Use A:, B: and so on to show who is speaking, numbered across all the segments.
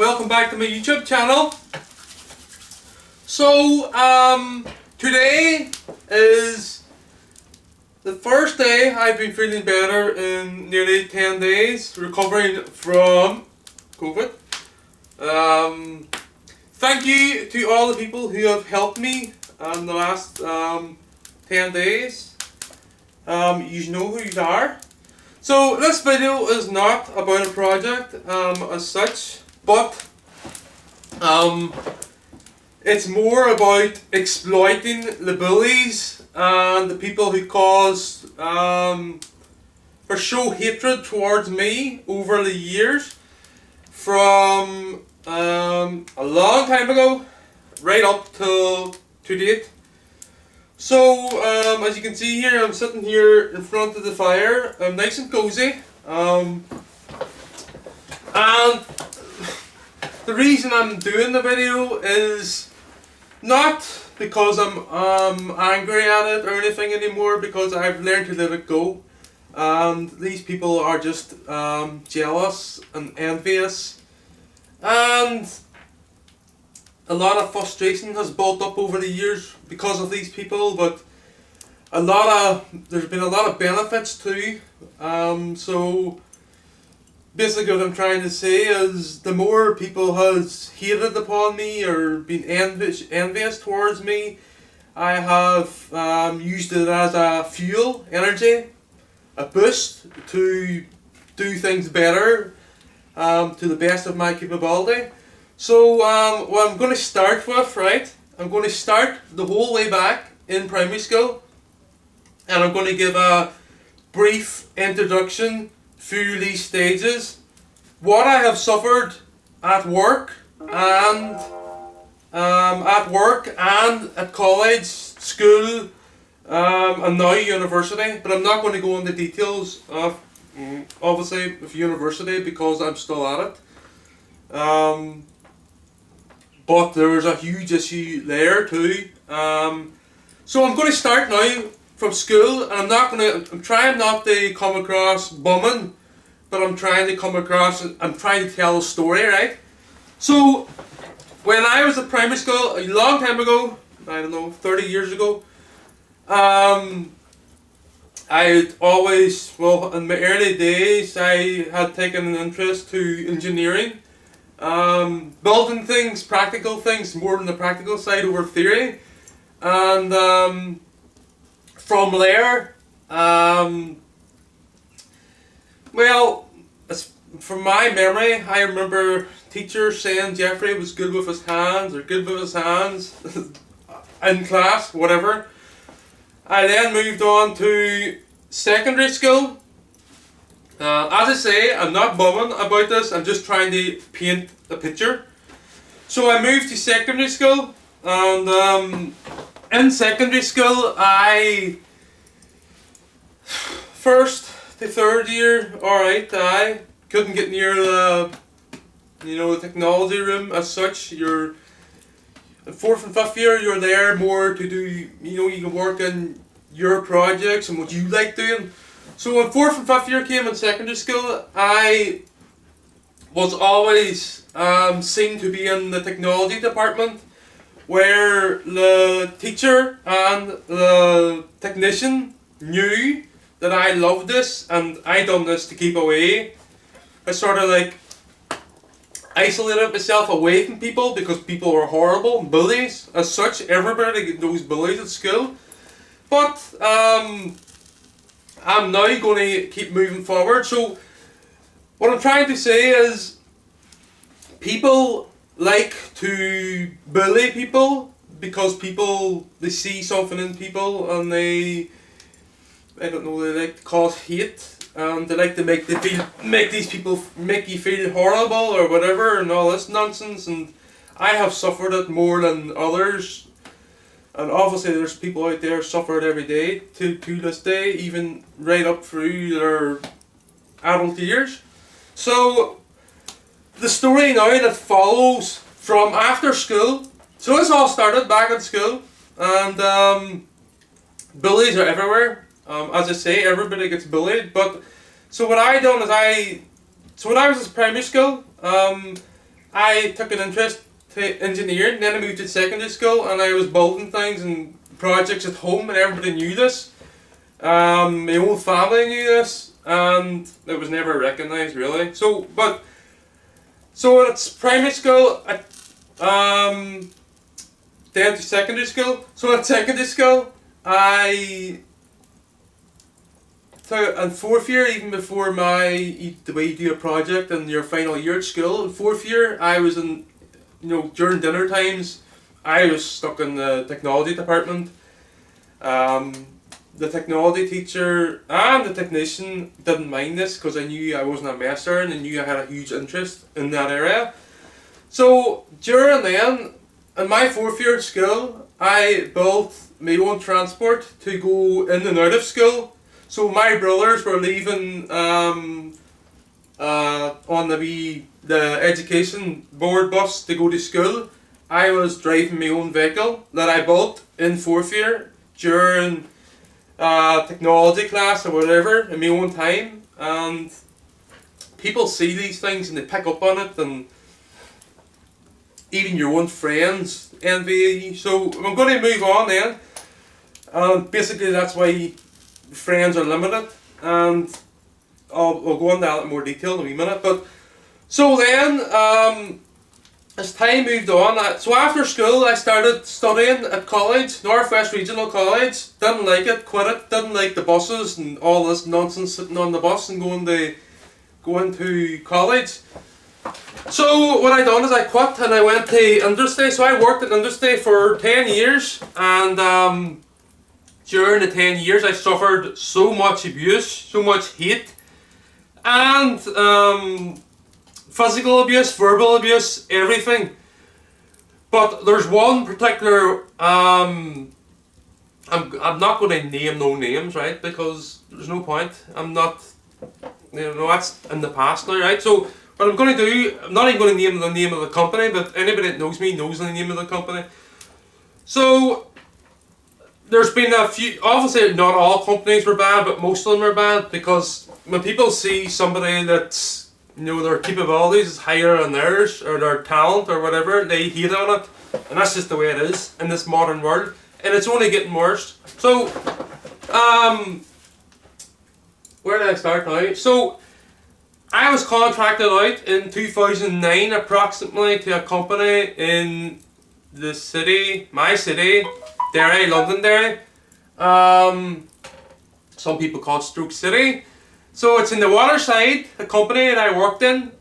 A: welcome back to my YouTube channel. So, today is the first day I've been feeling better in nearly 10 days, recovering from COVID. Thank you to all the people who have helped me in the last 10 days. You know who you are. So this video is not about a project as such, but it's more about exploiting the bullies and the people who cause or show hatred towards me over the years, from a long time ago right up till to date. So, as you can see here, I'm sitting here in front of the fire. I'm nice and cozy. And the reason I'm doing the video is not because I'm angry at it or anything anymore, because I've learned to let it go. And these people are just jealous and envious. And a lot of frustration has built up over the years because of these people, but there's been a lot of benefits too. So basically what I'm trying to say is, the more people has hated upon me or been envious towards me, I have used it as a fuel, energy, a boost to do things better, to the best of my capability. So what I'm going to start with, right, I'm going to start the whole way back in primary school, and I'm going to give a brief introduction through these stages, what I have suffered at work and at college, school, and now university. But I'm not going to go into details of obviously of university because I'm still at it. But there's a huge issue there too. So I'm going to start now from school, and I'm trying not to come across bumming, but I'm trying to tell a story, right? So when I was at primary school a long time ago, I don't know, 30 years ago, I always, well, in my early days, I had taken an interest to engineering. Building things, practical things, more than the practical side over theory. And from there, well, from my memory, I remember teachers saying Jeffrey was good with his hands, in class, whatever. I then moved on to secondary school. As I say, I'm not bumming about this, I'm just trying to paint a picture. So I moved to secondary school, and in secondary school, first to third year, alright, I couldn't get near the technology room as such. You're in fourth and fifth year, you're there more to do, you can work in your projects and what you like doing. So when fourth and fifth year came in secondary school, I was always seen to be in the technology department, where the teacher and the technician knew that I loved this and I done this to keep away. I sort of like isolated myself away from people because people were horrible, bullies as such. Everybody knows bullies at school. But I'm now going to keep moving forward. So what I'm trying to say is, people like to bully people because they see something in people and they like to cause hate, and they like to make you feel horrible or whatever and all this nonsense. And I have suffered it more than others. And obviously there's people out there suffer it every day to this day, even right up through their adult years. So the story now that follows from after school. So this all started back at school, and bullies are everywhere. As I say, everybody gets bullied. But so what I done is when I was in primary school, I took an interest to engineering. Then I moved to secondary school, and I was building things and projects at home, and everybody knew this. My own family knew this, and it was never recognised really. So it's primary school. Then to secondary school. So at secondary school, I so in fourth year, even before the way you do a project in your final year at school, in fourth year I was in, during dinner times, I was stuck in the technology department. The technology teacher and the technician didn't mind this because I knew I wasn't a messer and I knew I had a huge interest in that area. So during then, in my fourth year at school, I built my own transport to go in and out of school. So my brothers were leaving on the education board bus to go to school. I was driving my own vehicle that I built in fourth year during technology class or whatever in my own time, and people see these things and they pick up on it, and even your own friends envy you. So I'm going to move on then. Basically that's why friends are limited, and I'll go into that in more detail in a wee minute. But so then, as time moved on, so after school I started studying at college, Northwest Regional College. Didn't like it, quit it. Didn't like the buses and all this nonsense sitting on the bus and going to college. So what I done is I quit and I went to industry. So I worked at industry for 10 years, and during the 10 years I suffered so much abuse, so much hate, and physical abuse, verbal abuse, everything. But there's one particular, I'm not going to name no names, right, because there's no point. I'm not, that's in the past now, right? So what I'm going to do, I'm not even going to name the name of the company, but anybody that knows me knows the name of the company. So there's been a few, obviously not all companies were bad, but most of them are bad, because when people see somebody that's, their capabilities is higher than theirs, or their talent or whatever, they hate on it. And that's just the way it is in this modern world, and it's only getting worse. So where did I start now? So I was contracted out in 2009 approximately to a company in the city, my city, Derry, Londonderry. Some people call it Stroke City. So it's in the waterside, a company that I worked in.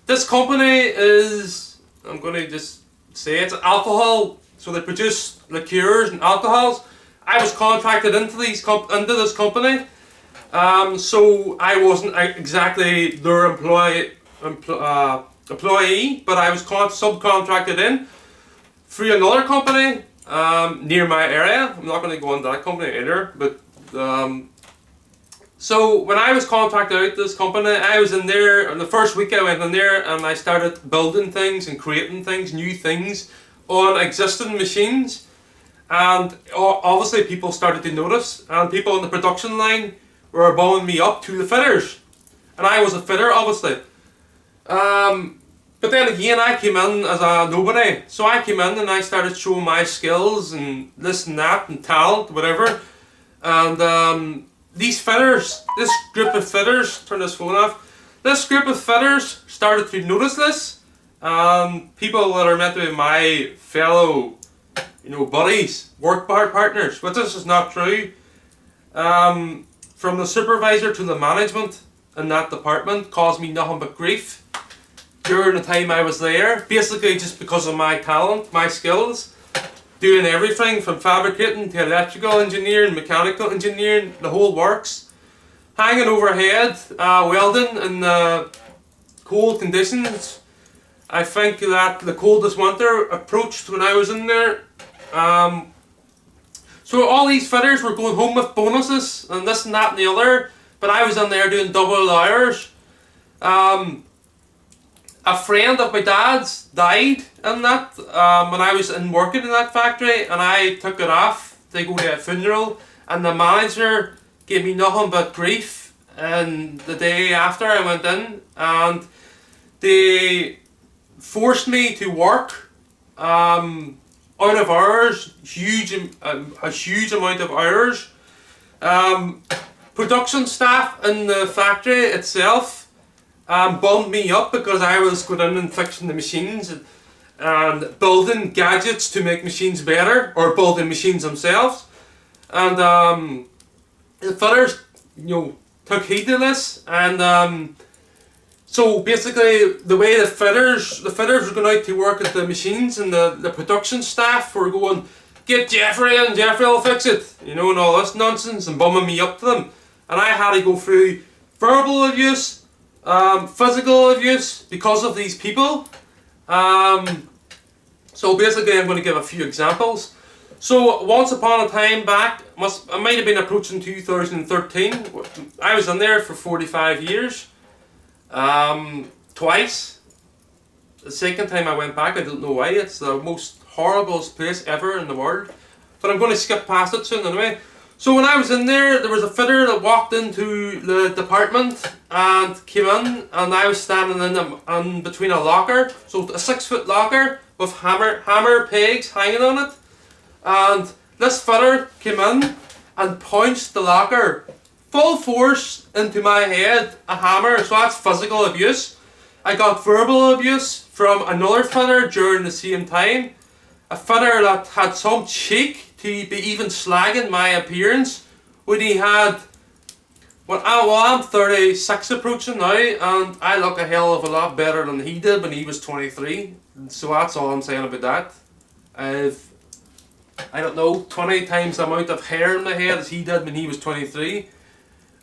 A: This company is, I'm going to just say it's alcohol, so they produce liqueurs and alcohols. I was contracted into this company. So I wasn't exactly their employee, but I was subcontracted in through another company near my area. I'm not going to go into that company either, but so when I was contracted out to this company, I was in there, and the first week I went in there and I started building things and creating things, new things on existing machines, and obviously people started to notice, and people on the production line were bowing me up to the fitters, and I was a fitter obviously. But then again, I came in as a nobody, so I came in and I started showing my skills and this and that and talent, whatever, and these fitters, this group of fitters, turn this phone off, this group of fitters started to notice this, people that are meant to be my fellow, buddies, work partners, but this is not true. From the supervisor to the management in that department caused me nothing but grief during the time I was there, basically just because of my talent, my skills, doing everything from fabricating to electrical engineering, mechanical engineering, the whole works, hanging overhead, welding in cold conditions. I think that the coldest winter approached when I was in there. So all these fitters were going home with bonuses and this and that and the other, but I was in there doing double hours. A friend of my dad's died in that when I was working in that factory, and I took it off to go to a funeral, and the manager gave me nothing but grief. And the day after I went in, and forced me to work out of hours, a huge amount of hours. Production staff in the factory itself bummed me up because I was going in and fixing the machines and building gadgets to make machines better, or building machines themselves. And the fitters, took heed to this, and so basically the way the fitters were going out to work at the machines, and the production staff were going, "Get Jeffrey and Jeffrey will fix it," and all this nonsense, and bumming me up to them. And I had to go through verbal abuse, physical abuse because of these people. So basically I'm going to give a few examples. So once upon a time back, I might have been approaching 2013, I was in there for 45 years. Twice. The second time I went back, I don't know why, it's the most horriblest place ever in the world. But I'm going to skip past it soon anyway. So when I was in there was a fitter that walked into the department and came in, and I was standing in between a locker, so a 6-foot locker with hammer pegs hanging on it. And this fitter came in and punched the locker full force into my head, a hammer, so that's physical abuse. I got verbal abuse from another fitter during the same time. A fitter that had some cheek to be even slagging my appearance when he had, I'm 36 approaching now, and I look a hell of a lot better than he did when he was 23. So that's all I'm saying about that. I don't know, 20 times the amount of hair in my head as he did when he was 23.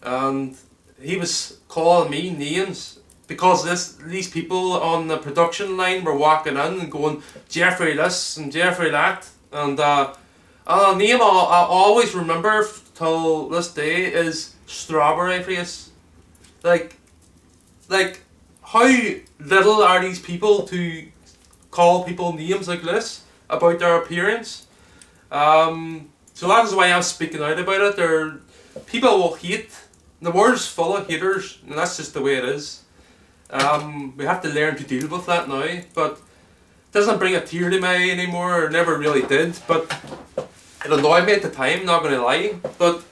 A: And he was calling me names because these people on the production line were walking in and going, "Jeffrey this and Jeffrey that." And a name I always remember till this day is Strawberry Face. Like how little are these people to call people names like this about their appearance? So that is why I'm speaking out about it. People will hate. The world's full of haters, and that's just the way it is. We have to learn to deal with that now, but it doesn't bring a tear to my eye anymore, or never really did, but it annoyed me at the time, not going to lie. But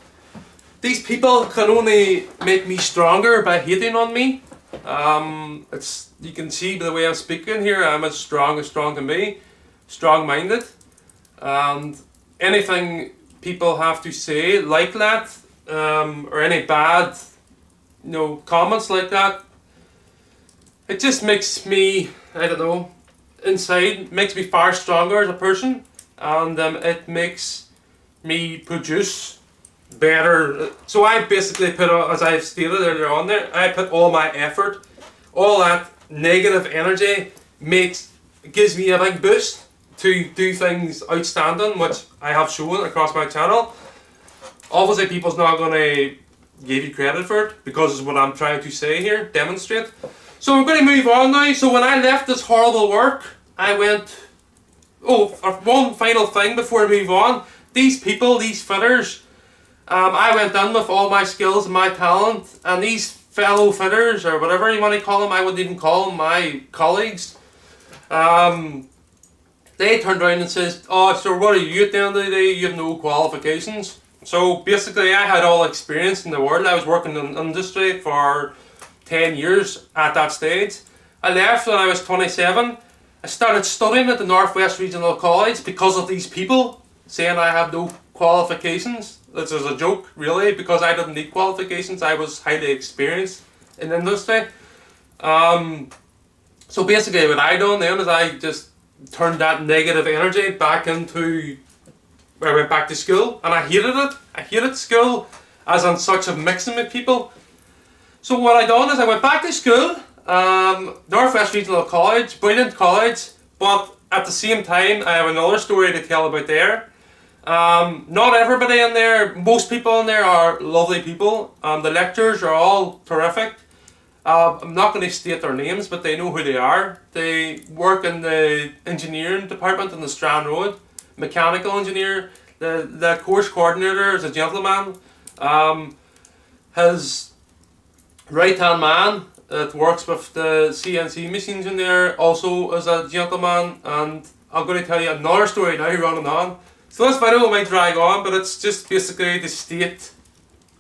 A: these people can only make me stronger by hating on me. You can see by the way I'm speaking here, I'm as strong can be, strong-minded, and anything people have to say like that, or any bad, comments like that, it just makes me, I don't know, inside, makes me far stronger as a person, and it makes me produce better. So I basically put, as I've stated earlier on there, I put all my effort, all that negative energy gives me a big boost to do things outstanding, which I have shown across my channel. Obviously people's not going to give you credit for it, because it's what I'm trying to say here, demonstrate. So I'm going to move on now. So when I left this horrible work, I went, one final thing before I move on. These people, these fitters, I went in with all my skills and my talent, and these fellow fitters, or whatever you want to call them, I wouldn't even call them my colleagues, they turned around and says, "Oh, so what are you at the end of the day? You have no qualifications." So basically I had all experience in the world. I was working in the industry for 10 years at that stage. I left when I was 27. I started studying at the Northwest Regional College because of these people saying I have no qualifications. This is a joke, really, because I didn't need qualifications. I was highly experienced in the industry. So basically what I done then is I just turned that negative energy back into, I went back to school, and I hated it. I hated school as in such a mixing with people. So what I done is I went back to school, Northwest Regional College, brilliant college, but at the same time I have another story to tell about there. Not everybody in there, most people in there are lovely people. The lecturers are all terrific. I'm not going to state their names, but they know who they are. They work in the engineering department on the Strand Road, mechanical engineer. The course coordinator is a gentleman. His right hand man that works with the CNC machines in there also is a gentleman, and I'm going to tell you another story now running on. So this video might drag on, but it's just basically to state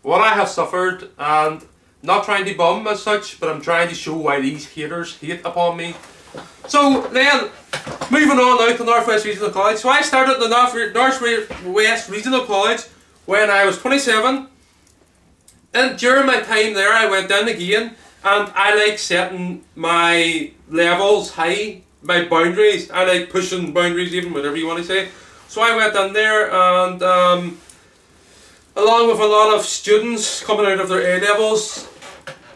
A: what I have suffered, and not trying to bum as such, but I'm trying to show why these haters hate upon me. So then, moving on now to Northwest Regional College. So I started at the Northwest Regional College when I was 27. And during my time there, I went down again, and I like setting my levels high, my boundaries. I like pushing boundaries, even whatever you want to say. So I went in there, and along with a lot of students coming out of their A levels,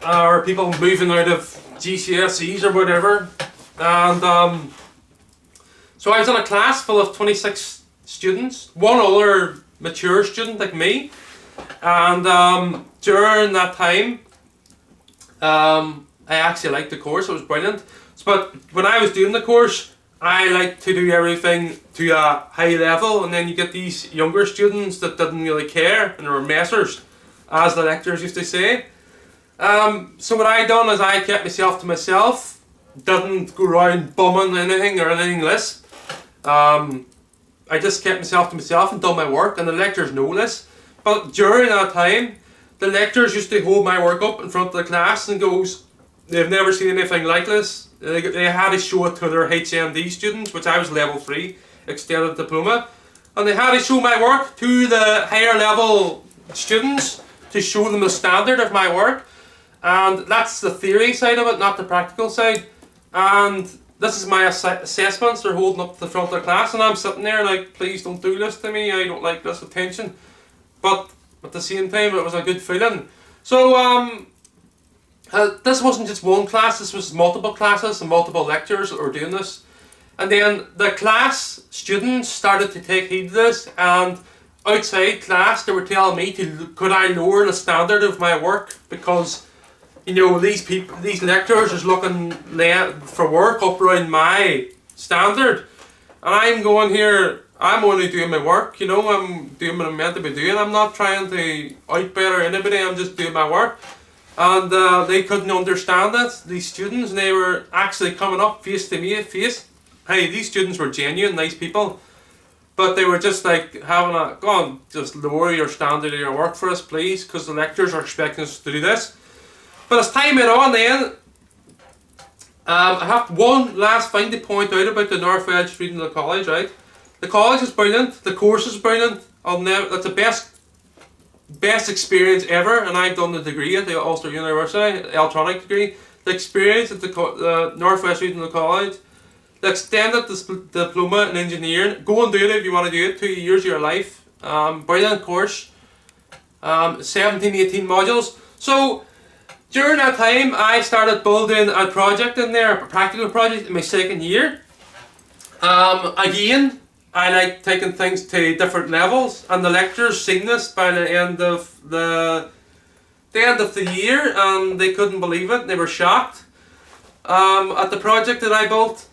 A: or people moving out of GCSEs or whatever, and so I was in a class full of 26 students, one other mature student like me, and during that time, I actually liked the course. It was brilliant. But when I was doing the course, I liked to do everything to a high level, and then you get these younger students that didn't really care, and they were messers, as the lecturers used to say. So what I done is I kept myself to myself, didn't go around bumming anything or anything less. I just kept myself to myself and done my work, and the lecturers know this. But during that time, the lecturers used to hold my work up in front of the class and goes, they've never seen anything like this. They had to show it to their HND students, which I was level 3, extended diploma, and they had to show my work to the higher level students to show them the standard of my work. And that's the theory side of it, not the practical side. And this is my assessments. They're holding up to the front of the class, and I'm sitting there like, please don't do this to me, I don't like this attention. But at the same time, it was a good feeling. So this wasn't just one class, this was multiple classes and multiple lecturers that were doing this. And then the class students started to take heed of this, and outside class they were telling me could I lower the standard of my work, because you know these lecturers is looking for work up around my standard, and I'm going here, I'm only doing my work, you know, I'm doing what I'm meant to be doing. I'm not trying to out-better anybody, I'm just doing my work. And they couldn't understand it, these students, and they were actually coming up face to me, face. Hey, these students were genuine, nice people, but they were just like having a, go on, just lower your standard of your work for us, please, because the lecturers are expecting us to do this. But as time went on then, I have one last thing to point out about the Northwest Regional College, right? The college is brilliant, the course is brilliant, that's the best experience ever, and I've done the degree at the Ulster University, electronic degree. The experience at the Northwest Regional College, the extended diploma in engineering, go and do it if you want to do it, 2 years of your life, brilliant course, 17, 18 modules. So during that time I started building a project in there, a practical project in my second year. Again, I like taking things to different levels, and the lecturers seen this by the end of the year, and they couldn't believe it. They were shocked at the project that I built.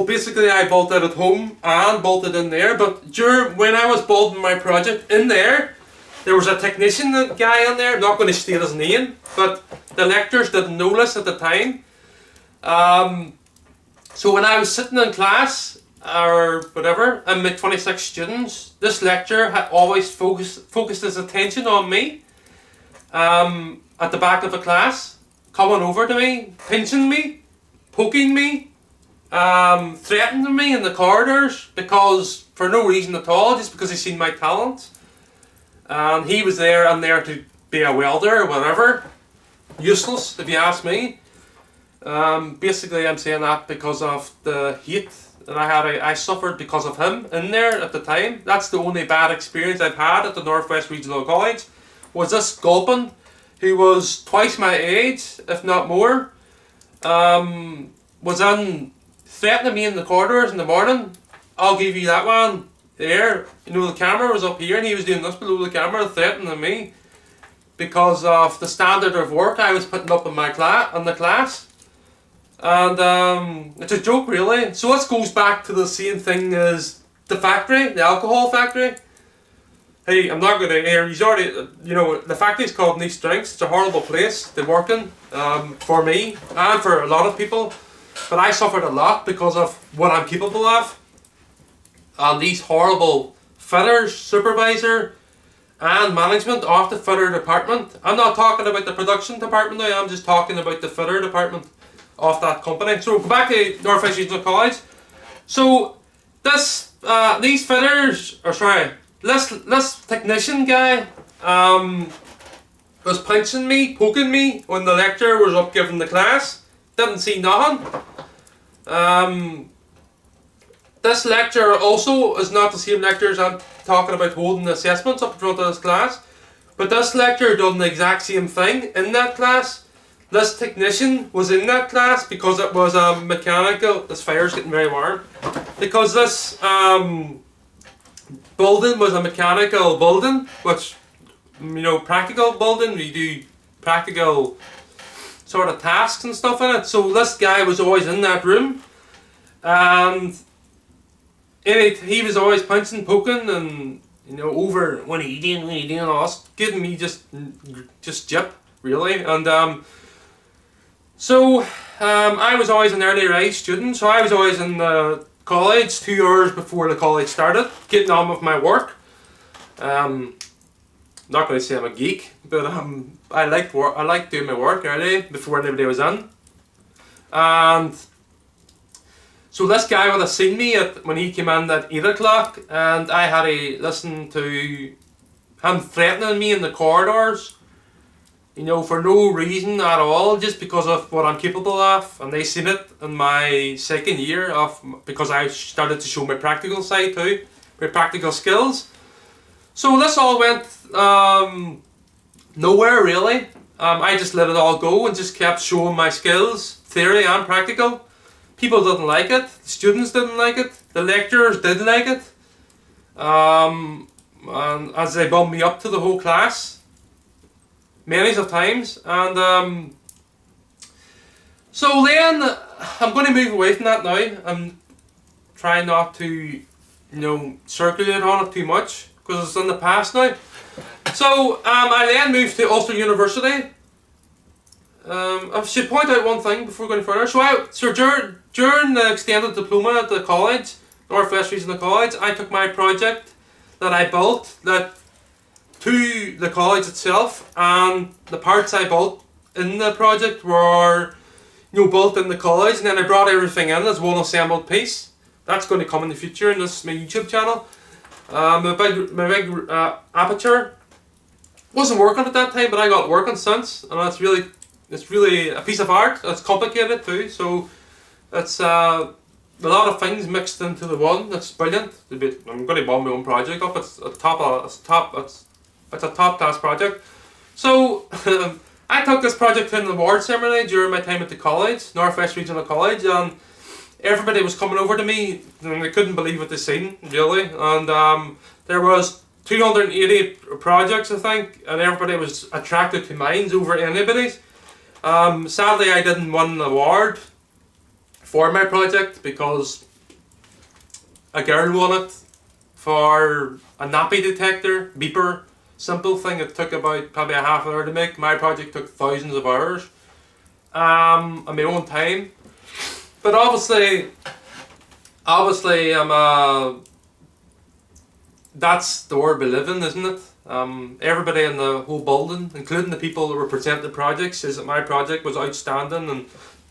A: Basically I built it at home and built it in there. But when I was building my project in there was a technician guy in there. I'm not going to state his name, but the lecturers didn't know this at the time. So when I was sitting in class, or whatever, and with 26 students, this lecturer had always focused his attention on me, at the back of the class, coming over to me, pinching me, poking me, threatening me in the corridors, because for no reason at all, just because he seen my talent. And he was there and there to be a welder or whatever. Useless, if you ask me. Basically I'm saying that because of the hate that I suffered because of him in there at the time. That's the only bad experience I've had at the Northwest Regional College, was this Gulpin, who was twice my age, if not more, was in threatening me in the corridors in the morning. I'll give you that one there. You know, the camera was up here and he was doing this below the camera, threatening me because of the standard of work I was putting up in my class. And it's a joke really. So this goes back to the same thing as the factory, the alcohol factory. hey, I'm not going to hear. He's already, you know, the factory's called Nice Drinks. It's a horrible place to work in, for me and for a lot of people. But I suffered a lot because of what I'm capable of. And these horrible fitters, supervisor, and management of the fitter department. I'm not talking about the production department now. I'm just talking about the fitter department of that company. So go back to North West Regional College. So this, these fitters, or sorry, this technician guy, was pinching me, poking me when the lecturer was up giving the class. Didn't see nothing. This lecturer also is not the same lecturer as I'm talking about holding the assessments up in front of this class. But this lecturer done the exact same thing in that class. This technician was in that class because it was a mechanical. This fire's getting very warm. Because this building was a mechanical building, which, you know, practical building. We do practical sort of tasks and stuff in it. So this guy was always in that room, and he was always punching, poking, and, you know, over when he doing, and all this, giving me just jip really. And so I was always an early rise student, so I was always in the college 2 hours before the college started, getting on with my work. Not going to say I'm a geek, but I liked work. I liked doing my work early before anybody was in. And so this guy would have seen me when he came in at 8 o'clock, and I had to listen to him threatening me in the corridors, you know, for no reason at all, just because of what I'm capable of. And they seen it in my second year because I started to show my practical side too, my practical skills. So this all went nowhere really. I just let it all go and just kept showing my skills, theory and practical. People didn't like it, the students didn't like it, the lecturers did like it. And as they bumped me up to the whole class, many of times. And so then I'm going to move away from that now. I'm trying not to, you know, circulate on it too much because it's in the past now. So I then moved to Ulster University. I should point out one thing before going further. So during the extended diploma at the college, North West Regional College, I took my project that I built to the college itself, and the parts I built in the project were, you know, built in the college, and then I brought everything in as one assembled piece. That's going to come in the future in this my YouTube channel. My big aperture wasn't working at that time, but I got it working since, and it's really a piece of art. It's complicated too, so it's a lot of things mixed into the one. That's brilliant. I'm going to bomb my own project up. It's a top class project. So I took this project to an award ceremony during my time at the college, North West Regional College, and everybody was coming over to me and they couldn't believe what they seen, really. And there was 280 projects, I think, and everybody was attracted to mine over anybody's. Sadly, I didn't win an award for my project because a girl won it for a nappy detector, beeper, simple thing. It took about probably a half an hour to make. My project took thousands of hours on my own time. But obviously, that's the world we live in, isn't it? Everybody in the whole building, including the people that were presenting the project, says that my project was outstanding, and,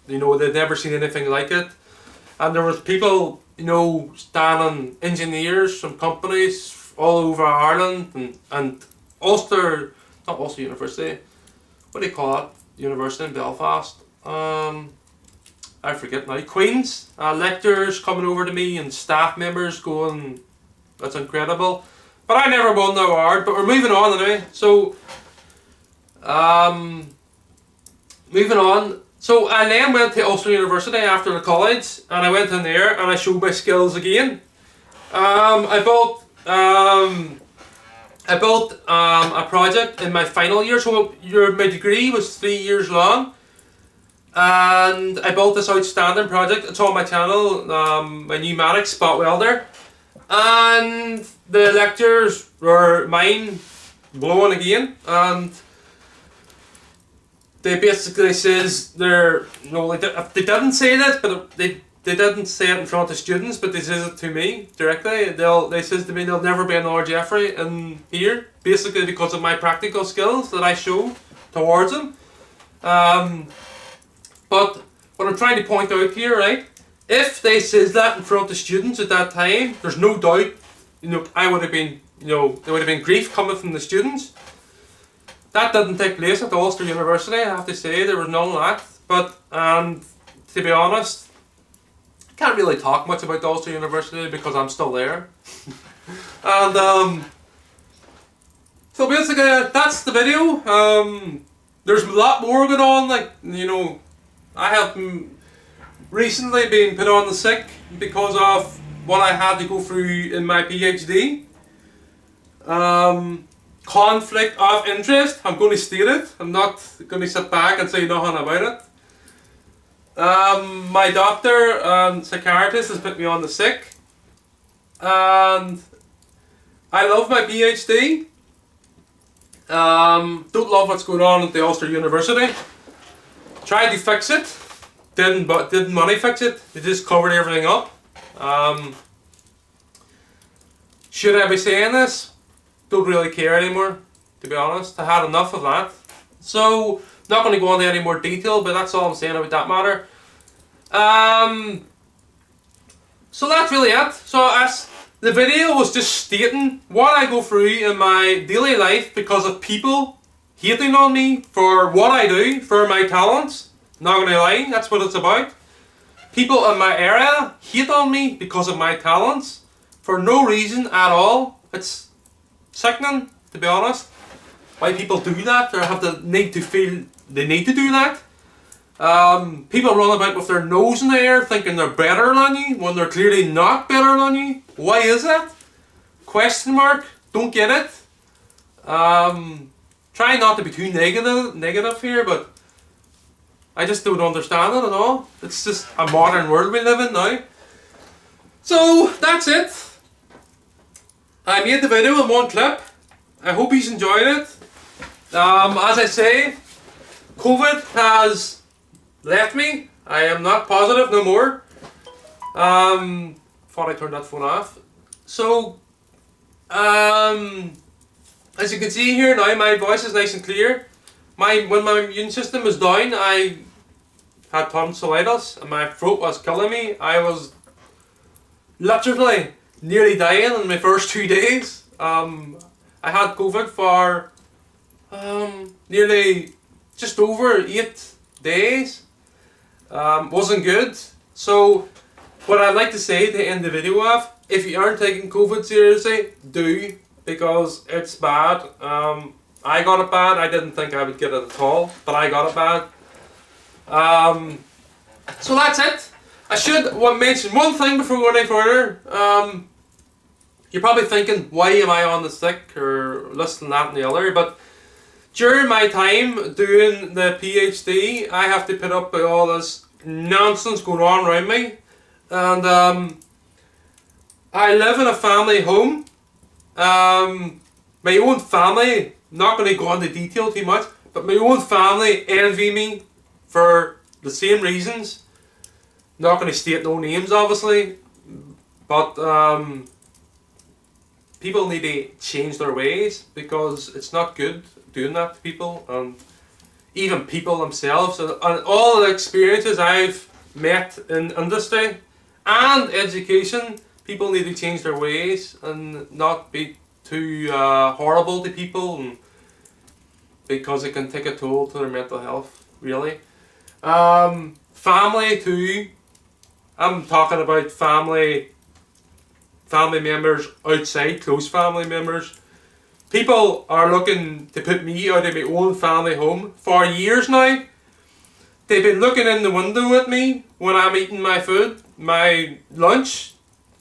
A: you know, they'd never seen anything like it. And there was people, you know, standing, engineers from companies all over Ireland, and Ulster, not Ulster University, what do you call it? University in Belfast. I forget now. Queen's, lecturers coming over to me and staff members going, that's incredible. But I never won the award, but we're moving on anyway. So, moving on. So I then went to Ulster University after the college, and I went in there and I showed my skills again. I built a project in my final year. So my degree was 3 years long, and I built this outstanding project. It's on my channel, my pneumatic spot welder. And the lectures were mind blowing again, and they basically says they're, no, they didn't say this, but they didn't say it in front of students, but they says it to me directly. They says to me there'll never be another Jeffrey in here, basically because of my practical skills that I show towards them. But what I'm trying to point out here, right? If they says that in front of students at that time, there's no doubt, I would have been, there would have been grief coming from the students. That didn't take place at Ulster University, I have to say. There was none of that. But, to be honest, can't really talk much about Ulster University because I'm still there. And so basically that's the video. There's a lot more going on, like, I have recently been put on the sick because of what I had to go through in my PhD. Conflict of interest, I'm going to state it. I'm not going to sit back and say nothing about it. My doctor and psychiatrist has put me on the sick, and I love my PhD. Don't love what's going on at the Ulster University. Tried to fix it, didn't money fix it. They just covered everything up. Should I be saying this? Don't really care anymore, to be honest. I had enough of that. So, not going to go into any more detail, but that's all I'm saying about that matter. So that's really it. So the video was just stating what I go through in my daily life because of people hating on me for what I do, for my talents. Not going to lie, that's what it's about. People in my area hate on me because of my talents for no reason at all. It's sickening, to be honest, why people do that or have the need to feel they need to do that. People run about with their nose in the air thinking they're better than you when they're clearly not better than you. Why is that? Question mark. Don't get it. Try not to be too negative here, but I just don't understand it at all. It's just a modern world we live in now. So that's it. I made the video in one clip. I hope he's enjoyed it. As I say, COVID has left me. I am not positive no more. Thought I turned that phone off. So, as you can see here now, my voice is nice and clear. When my immune system was down, I had tonsillitis and my throat was killing me. I was literally nearly dying in my first 2 days. I had COVID for nearly just over 8 days. Wasn't good. So what I'd like to say to end the video off, if you aren't taking COVID seriously, do, because it's bad. I got it bad. I didn't think I would get it at all, but I got it bad. So that's it. I should mention one thing before we go any further. You're probably thinking, why am I on the sick or this and that and the other, but during my time doing the PhD, I have to put up with all this nonsense going on around me, and I live in a family home. My own family, not going to go into detail too much, but my own family envy me for the same reasons. Not going to state no names obviously, but people need to change their ways because it's not good doing that to people, and even people themselves, and all the experiences I've met in industry and education, people need to change their ways and not be too horrible to people, and because it can take a toll to their mental health, really. Family too. I'm talking about family members outside, close family members. People are looking to put me out of my own family home for years now. They've been looking in the window at me when I'm eating my food, my lunch,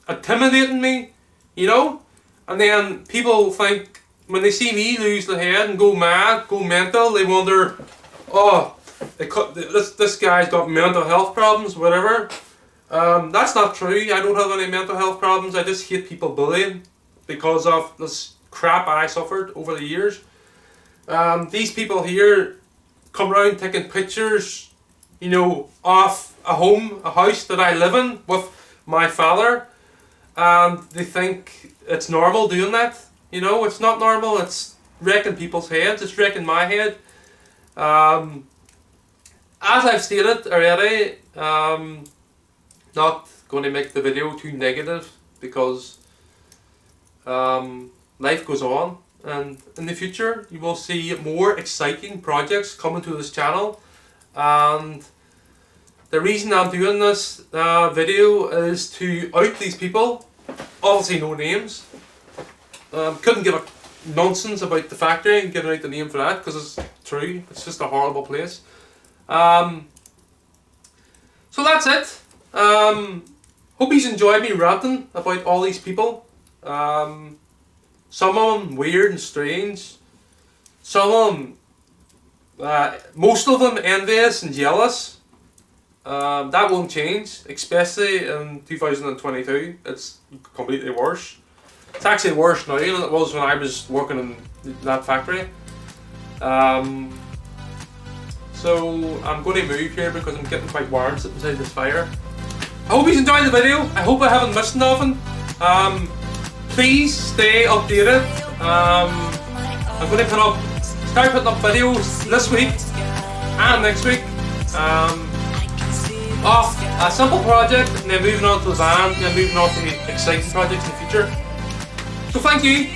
A: intimidating me, And then people think, when they see me lose the head and go mad, go mental, they wonder, oh, this guy's got mental health problems, whatever. That's not true. I don't have any mental health problems. I just hate people bullying because of this crap I suffered over the years. These people here come around taking pictures, you know, of a house that I live in with my father, and they think it's normal doing that. You know, it's not normal. It's wrecking people's heads. It's wrecking my head. As I've stated already, not going to make the video too negative because life goes on, and in the future you will see more exciting projects coming to this channel. And the reason I'm doing this video is to out these people. Obviously no names. Couldn't give a nonsense about the factory and giving out the name for that because it's true. It's just a horrible place. So that's it. Hope you enjoyed me ranting about all these people. Some of them weird and strange. Some of them, most of them envious and jealous. That won't change, especially in 2022. It's completely worse. It's actually worse now than it was when I was working in that factory. So I'm going to move here because I'm getting quite warm sitting inside this fire. I hope you enjoyed the video. I hope I haven't missed nothing. Please stay updated. I'm going to start putting up videos this week and next week. Of a simple project and then moving on to the van and then moving on to exciting projects in the future. So thank you.